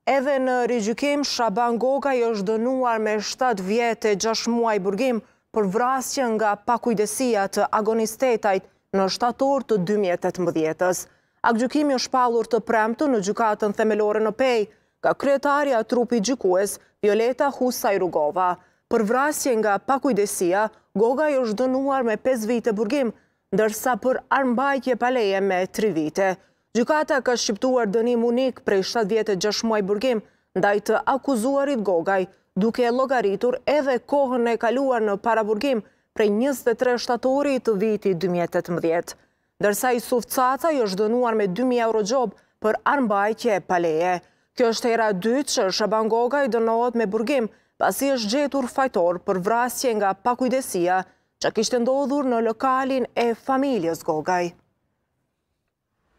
Edhe në rigjykim, Shaban Gogaj është dënuar me 7 vjet e 6 muaj burgim për vrasje nga pakujdesia të agonistetajt në shtator të 2018-ës. Aktgjykimi është shpallur të premtë në gjykatën themelore në Pej, nga kryetaria e trupit gjykues Violeta Husajrugova. Për vrasje nga pakujdesia, Gogaj është dënuar me 5 vite burgim, ndërsa për armbajtje pa leje me 3 vite. Gjykata ka shqiptuar dënim unik prej 7 vjet e 6 muaj burgim ndaj të akuzuarit Gogaj, duke llogaritur edhe kohën e kaluar në paraburgim prej 23 shtatori të vitit 2018. Ndërsa Jusuf Cacaj është dënuar me 2.000 euro gjob për armbajtje pa leje. Kjo është hera e dytë që Shaban Gogaj dënohet me burgim, pasi është gjetur fajtor për vrasje nga pakujdesia që kishte ndodhur në lokalin e familjes Gogaj.